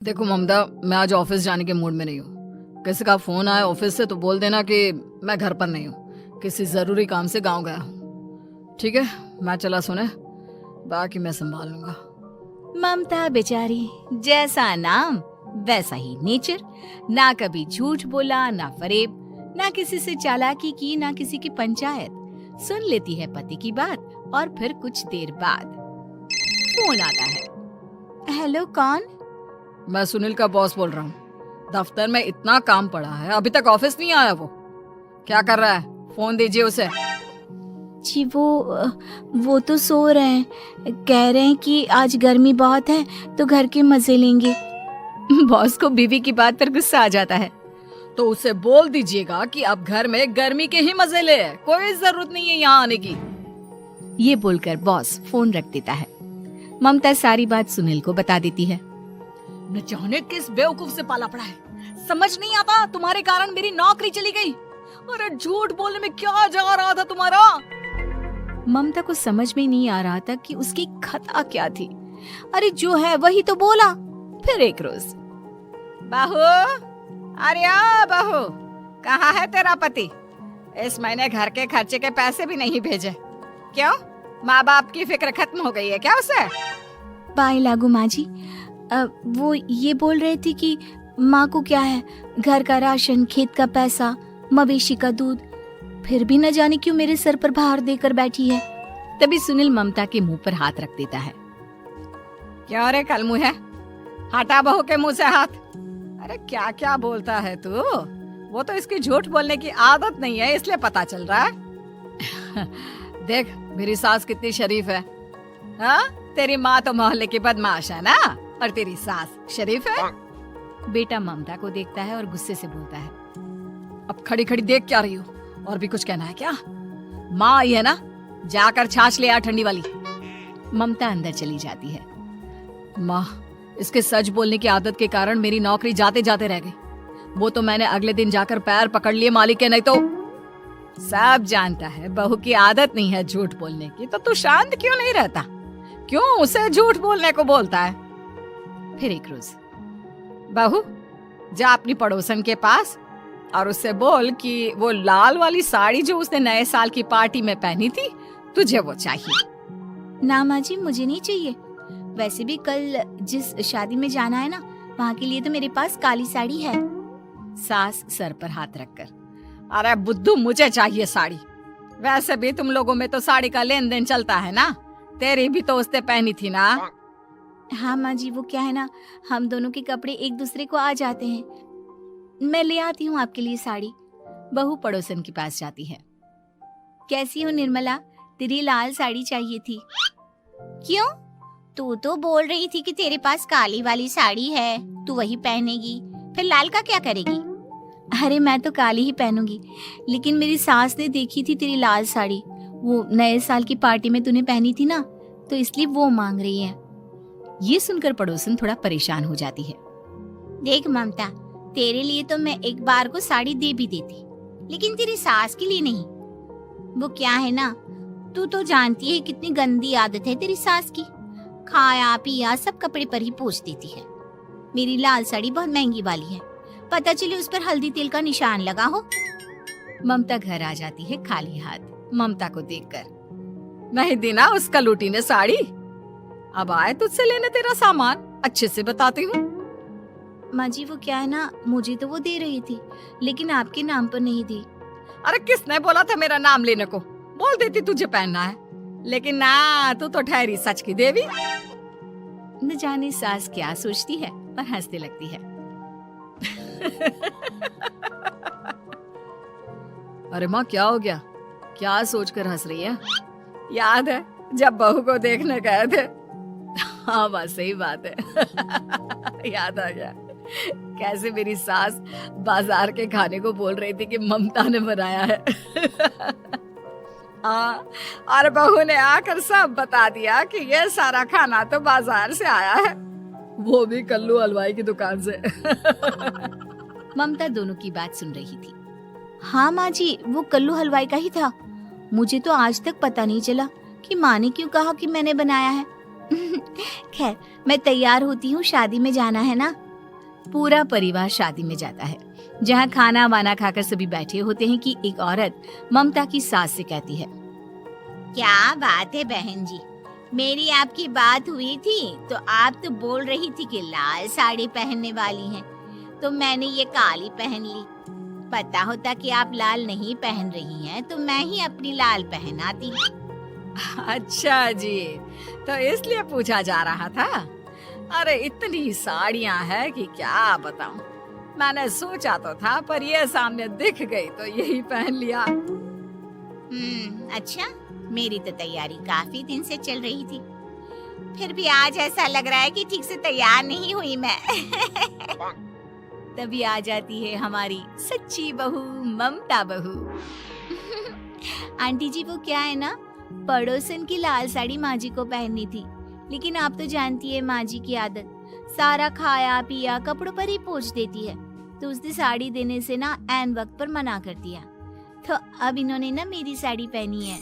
देखो ममता, मैं आज ऑफिस जाने के मूड में नहीं हूँ। किसी का फोन आया ऑफिस से तो बोल देना कि मैं घर पर नहीं हूँ, किसी जरूरी काम से गांव गया हूँ। ठीक है, मैं चला सुने, बाकी मैं संभाल लूंगा। ममता बेचारी, जैसा नाम वैसा ही नेचर। ना कभी झूठ बोला, ना फरेब, ना किसी से चालाकी की, ना किसी की पंचायत। सुन लेती है पति की बात और फिर कुछ देर बाद फोन आता है। हेलो, कौन? मैं सुनील का बॉस बोल रहा हूँ। दफ्तर में इतना काम पड़ा है, अभी तक ऑफिस नहीं आया। वो क्या कर रहा है? फोन दीजिए उसे। जी वो तो सो रहे हैं। कह रहे हैं कि आज गर्मी बहुत है तो घर के मजे लेंगे। बॉस को बीवी की बात पर गुस्सा आ जाता है। तो उसे बोल दीजिएगा कि अब घर में गर्मी के ही मजे ले, कोई जरूरत नहीं है यहाँ आने की। ये बोलकर बॉस फोन रख देता है। ममता सारी बात सुनील को बता देती है। न जाने किस बेवकूफ से पाला पड़ा है, समझ नहीं आता। तुम्हारे कारण मेरी नौकरी चली गई। अरे झूठ बोलने में क्या जा रहा था तुम्हारा? ममता को समझ में नहीं आ रहा था कि उसकी खता क्या थी। अरे जो है वही तो बोला। फिर एक रोज, बहू, अरे आ बहू, कहाँ है तेरा पति? इस महीने घर के खर्चे के पैसे भी नहीं भेजे। क्यों? माँ बाप की फिक्र खत्म हो गई है क्या उसे? पाए लागू माँ जी, वो ये बोल रहे थे कि माँ को क्या है, घर का राशन, खेत का पैसा, मवेशी का दूध, फिर भी न जाने क्यों मेरे सर पर भार देकर बैठी है। तभी सुनील ममता के मुंह पर हाथ रख देता है। क्यों रे कलमुँह है, हटा बहू के मुंह से हाथ। अरे क्या क्या बोलता है तू? वो तो इसकी झूठ बोलने की आदत नहीं है, इसलिए पता चल रहा है। देख मेरी सास कितनी शरीफ है। हाँ, तेरी माँ तो मोहल्ले की बदमाश है ना, और तेरी सास शरीफ है। बेटा ममता को देखता है और गुस्से से बोलता है। अब खड़ी खड़ी देख क्या रही हो? और भी कुछ कहना है क्या? माँ आई है ना, जाकर छाछ ले आ ठंडी वाली। ममता अंदर चली जाती है। माँ, इसके सच बोलने की आदत के कारण मेरी नौकरी जाते जाते रह गई। वो तो मैंने अगले दिन जाकर पैर पकड़ लिए मालिक के। नहीं तो सब जानता है बहू की आदत नहीं है झूठ बोलने की, तो तू शांत क्यों नहीं रहता? क्यों उसे झूठ बोलने को बोलता है? फिर एक रोज, बहू जा अपनी पड़ोसन के पास और उससे बोल कि वो लाल वाली साड़ी जो उसने नए साल की पार्टी में पहनी थी, तुझे वो चाहिए। ना माँ जी, मुझे नहीं चाहिए। वैसे भी कल जिस शादी में जाना है ना, वहाँ के लिए तो मेरे पास काली साड़ी है। सास सर पर हाथ रखकर, अरे बुद्धू, मुझे चाहिए साड़ी। वैसे भी तुम लोगों में तो साड़ी का लेन देन चलता है ना, तेरी भी तो उसने पहनी थी ना। हाँ माँ जी, वो क्या है ना, हम दोनों के कपड़े एक दूसरे को आ जाते हैं। मैं ले आती हूँ आपके लिए साड़ी। बहू पड़ोसन के पास जाती है। कैसी हो निर्मला, तेरी लाल साड़ी चाहिए थी। क्यों? तू तो बोल रही थी कि तेरे पास काली वाली साड़ी है, तू वही पहनेगी, फिर लाल का क्या करेगी? अरे मैं तो काली ही पहनूंगी, लेकिन मेरी सास ने देखी थी तेरी लाल साड़ी, वो नए साल की पार्टी में तूने पहनी थी ना, तो इसलिए वो मांग रही है। ये सुनकर पड़ोसन थोड़ा परेशान हो जाती है। देख ममता, तेरे लिए तो मैं एक बार को साड़ी दे भी देती, लेकिन तेरी सास के लिए नहीं। वो क्या है ना, तू तो जानती है कितनी गंदी आदत है तेरी सास की। खाया पिया सब कपड़े पर ही पोंछ देती है। मेरी लाल साड़ी बहुत महंगी वाली है, पता चले उस पर हल्दी तेल का निशान लगा हो। ममता घर आ जाती है खाली हाथ। ममता को देखकर, नहीं देना उसका लूटी ने साड़ी। अब आए तुझसे लेने तेरा सामान, अच्छे से बताती हूँ। माँ जी वो क्या है ना, मुझे तो वो दे रही थी, लेकिन आपके नाम पर नहीं दी। अरे किसने बोला था मेरा नाम लेने को? बोल देती तुझे पहनना है, लेकिन ना, तू तो ठहरी सच की देवी। न जाने सास क्या सोचती है और हंसने लगती है। अरे माँ, क्या हो गया? क्या सोचकर हंस रही है? याद है जब बहू को देखने गए थे? हाँ माँ, सही बात है। याद आ गया कैसे मेरी सास बाजार के खाने को बोल रही थी कि ममता ने बनाया है। हाँ, और बहू ने आकर सब बता दिया कि ये सारा खाना तो बाजार से आया है, वो भी कल्लू हलवाई की दुकान से। ममता दोनों की बात सुन रही थी। हाँ माँ जी, वो कल्लू हलवाई का ही था। मुझे तो आज तक पता नहीं चला कि माँ ने क्यों कहा कि मैंने बनाया है। खैर, मैं तैयार होती हूँ, शादी में जाना है ना, पूरा परिवार शादी में जाता है, जहाँ खाना वाना खाकर सभी बैठे होते हैं कि एक औरत ममता की सास से कहती है, क्या बात है बहन जी, मेरी आपकी बात हुई थी तो आप तो बोल रही थी कि लाल साड़ी पहनने वाली हैं, तो मैंने ये काली पहन ली। पता होता कि आप लाल नहीं पहन रही हैं तो मैं ही अपनी लाल पहनाती। अच्छा जी, तो इसलिए पूछा जा रहा था। अरे इतनी साड़ियां हैं कि क्या बताऊं। मैंने सोचा तो था, पर ये सामने दिख गई तो यही पहन लिया। अच्छा, मेरी तो तैयारी काफी दिन से चल रही थी, फिर भी आज ऐसा लग रहा है कि ठीक से तैयार नहीं हुई मैं। तभी आ जाती है हमारी सच्ची बहू ममता बहू। आंटी जी, वो क्या है ना, पड़ोसन की लाल साड़ी माँ जी को पहननी थी, लेकिन आप तो जानती है माँ जी की आदत, सारा खाया पिया कपड़ों पर ही पोंछ देती है, तो उसने साड़ी देने से ना ऐन वक्त पर मना कर दिया, तो अब इन्होंने ना मेरी साड़ी पहनी है।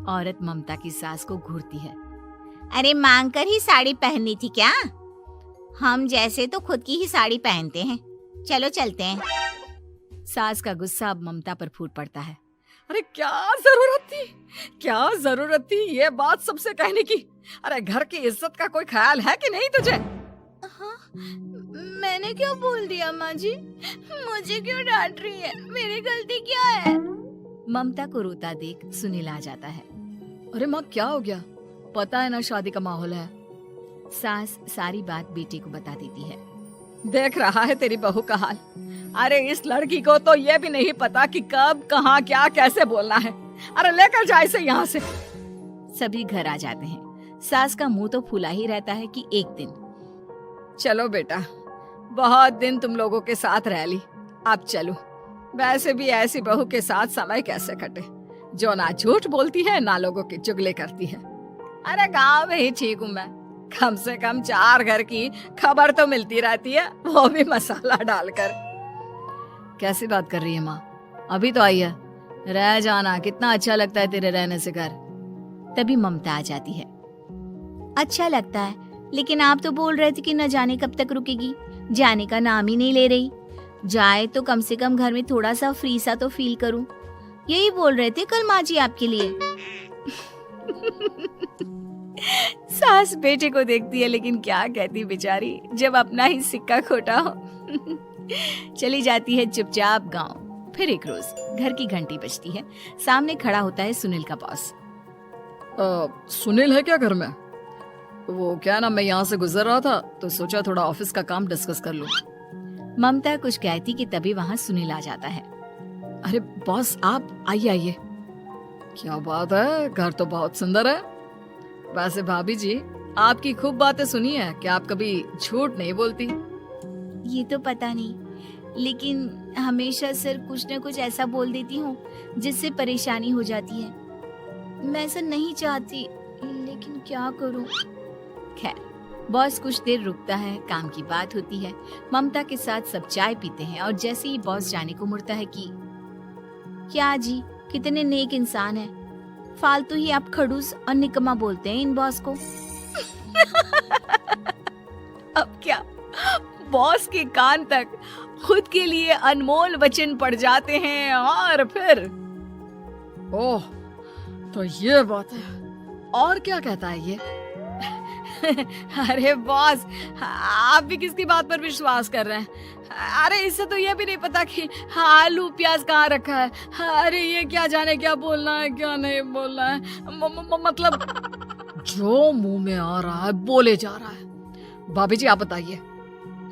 औरत ममता की सास को घूरती है, अरे मांग कर ही साड़ी पहननी थी क्या? हम जैसे तो खुद की ही साड़ी पहनते हैं, चलो चलते हैं। सास का गुस्सा अब ममता पर फूट पड़ता है। अरे क्या जरूरत थी ये बात सबसे कहने की? अरे घर की इज्जत का कोई ख्याल है कि नहीं तुझे? हाँ, मैंने क्यों बोल दिया माँ जी? मुझे क्यों डांट रही है? मेरी गलती क्या है? ममता को रोता देख सुनील आ जाता है। अरे माँ, क्या हो गया? पता है ना शादी का माहौल है। सास सारी बात बेटे को बता देती है। देख रहा है तेरी बहू का हाल। अरे इस लड़की को तो ये भी नहीं पता कि कब कहाँ क्या कैसे बोलना है। अरे लेकर जा इसे यहाँ से। सभी घर आ जाते हैं। सास का मुंह तो फूला ही रहता है कि एक दिन, चलो बेटा, बहुत दिन तुम लोगों के साथ रह ली, अब चलो। वैसे भी ऐसी बहू के साथ समय कैसे कटे, जो ना झूठ बोलती है ना लोगों की चुगली करती है। अरे गांव में ही ठीक हूँ मैं, कम से कम 4 घर की खबर तो मिलती रहती है, वो भी मसाला डालकर। कैसी बात कर रही है माँ? अभी तो आई है, रह जाना, कितना अच्छा लगता है तेरे रहने से घर। तभी ममता आ जाती है। अच्छा लगता है, लेकिन आप तो बोल रहे थे कि न जाने कब तक रुकेगी, जाने का नाम ही नहीं ले रही। जाए तो कम से कम घर में थोड़ा सा फ्री सा तो फील करूं, यही बोल रहे थे कल माँ जी आपके लिए। सास बेटे को देखती है, लेकिन क्या कहती बेचारी, जब अपना ही सिक्का खोटा हो। चली जाती है चुपचाप गांव। फिर एक रोज घर की घंटी बजती है। सामने खड़ा होता है सुनील का बॉस। सुनील है क्या घर में? वो क्या ना, मैं यहाँ से गुजर रहा था तो सोचा थोड़ा ऑफिस का काम डिस्कस कर लूं। ममता कुछ कहती कि तभी वहाँ सुनील आ जाता है। अरे बॉस, आप आइए आइए। क्या बात है, घर तो बहुत सुंदर है। वैसे भाभी जी, आपकी खूब बातें सुनी है कि आप कभी झूठ नहीं बोलती। ये तो पता नहीं, लेकिन हमेशा सिर्फ कुछ न कुछ ऐसा बोल देती हूँ जिससे परेशानी हो जाती है। मैं ऐसा नहीं चाहती, लेकिन क्या करूँ। खैर, बॉस कुछ देर रुकता है, काम की बात होती है। ममता के साथ सब चाय पीते हैं और जैसे ही बॉस जाने को मुड़ता है कि क्या जी, कितने नेक इंसान है, फालतू ही आप खड़ूस और निकम्मा बोलते हैं इन बॉस को। अब क्या, बॉस के कान तक खुद के लिए अनमोल वचन पड़ जाते हैं और फिर ओह, तो ये बात है। और क्या कहता है ये? अरे बॉस, आप भी किसकी बात पर विश्वास कर रहे हैं? अरे इससे तो ये भी नहीं पता कि आलू प्याज कहाँ रखा है। अरे ये क्या जाने क्या बोलना है क्या नहीं बोलना है। मतलब जो मुंह में आ रहा है बोले जा रहा है। भाभी जी आप बताइए।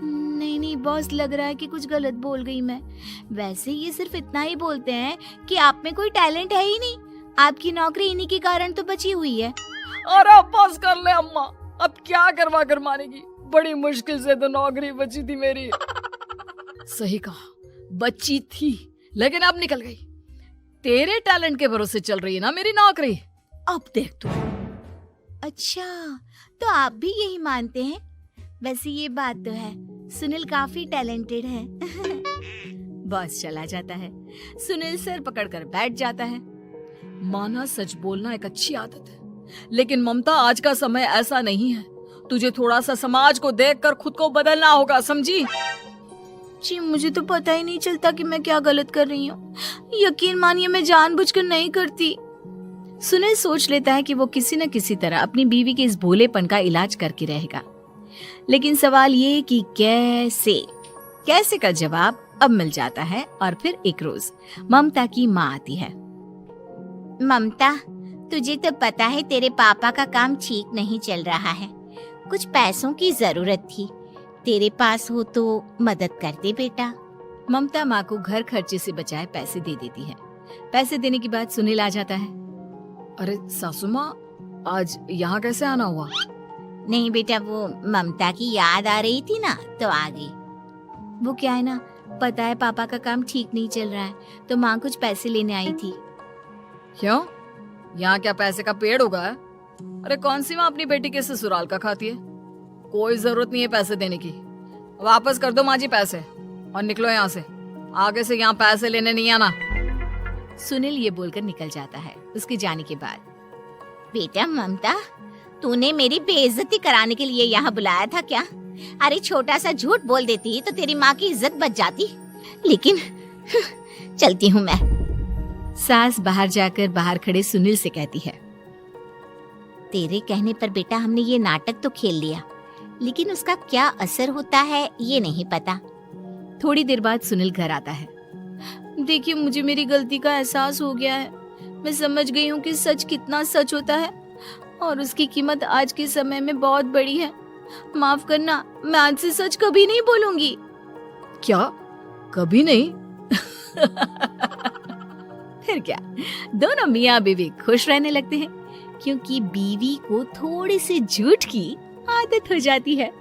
नहीं बॉस, लग रहा है कि कुछ गलत बोल गई मैं। वैसे ये सिर्फ इतना ही बोलते हैं कि आप में कोई टैलेंट है ही नहीं, आपकी नौकरी इन्हीं के कारण तो बची हुई है। अरे बस कर ले अम्मा, अब क्या करवा कर मानेगी, बड़ी मुश्किल से तो नौकरी बची थी मेरी। सही कहा, बची थी लेकिन अब निकल गई। तेरे टैलेंट के भरोसे चल रही है ना मेरी नौकरी, अब देख तू। अच्छा, तो आप भी यही मानते हैं? वैसे ये बात तो है, सुनील काफी टैलेंटेड है। बॉस चला जाता है। सुनील सर पकड़कर बैठ जाता है। माना सच बोलना एक अच्छी आदत है, लेकिन ममता आज का समय ऐसा नहीं है। तुझे थोड़ा सा समाज को देखकर खुद को बदलना होगा, समझी? जी मुझे तो पता ही नहीं चलता कि मैं क्या गलत कर रही हूँ। यकीन मानिए मैं जानबूझकर नहीं करती। सुनील सोच लेता है कि वो किसी न किसी तरह अपनी बीवी के इस भोलेपन का इलाज करके रहेगा, लेकिन सवाल ये कि कैसे का जवाब अब मिल जाता है। और फिर एक रोज ममता की माँ आती है। ममता, तुझे तो पता है तेरे पापा का काम ठीक नहीं चल रहा है, कुछ पैसों की जरूरत थी, तेरे पास हो तो मदद कर दे बेटा। ममता माँ को घर खर्चे से बचाए पैसे दे देती है। पैसे देने के बाद सुनील आ जाता है। अरे सासू माँ, आज यहाँ कैसे आना हुआ? नहीं बेटा, वो ममता की याद आ रही थी ना तो आ गई। वो क्या है ना, पता है पापा का काम ठीक नहीं चल रहा है, तो माँ कुछ पैसे लेने आई थी। क्यों? यहाँ क्या पैसे का पेड़ उगा है? अरे कौन सी माँ अपनी बेटी के ससुराल का खाती है? कोई जरूरत नहीं है पैसे देने की। वापस कर दो माँ जी पैसे और निकलो यहाँ से। आगे से यहाँ पैसे लेने नहीं आना। सुनील ये बोलकर निकल जाता है। उसके जाने के बाद, बेटा ममता, तूने मेरी बेइज्जती कराने के लिए यहाँ बुलाया था क्या? अरे छोटा सा झूठ बोल देती तो तेरी माँ की इज्जत बच जाती, लेकिन चलती हूँ मैं। सास बाहर जाकर बाहर खड़े सुनील से कहती है, तेरे कहने पर बेटा हमने ये नाटक तो खेल लिया, लेकिन उसका क्या असर होता है ये नहीं पता। थोड़ी देर बाद सुनील घर आता है। देखिए, मुझे मेरी गलती का एहसास हो गया है। मैं समझ गई हूँ कि सच कितना सच होता है और उसकी कीमत आज के समय में बहुत बड़ी है। माफ करना, मैं आज से सच कभी नहीं बोलूंगी। क्या? कभी नहीं? फिर क्या, दोनों मियाँ बीवी खुश रहने लगते हैं, क्योंकि बीवी को थोड़ी सी झूठ की आदत हो जाती है।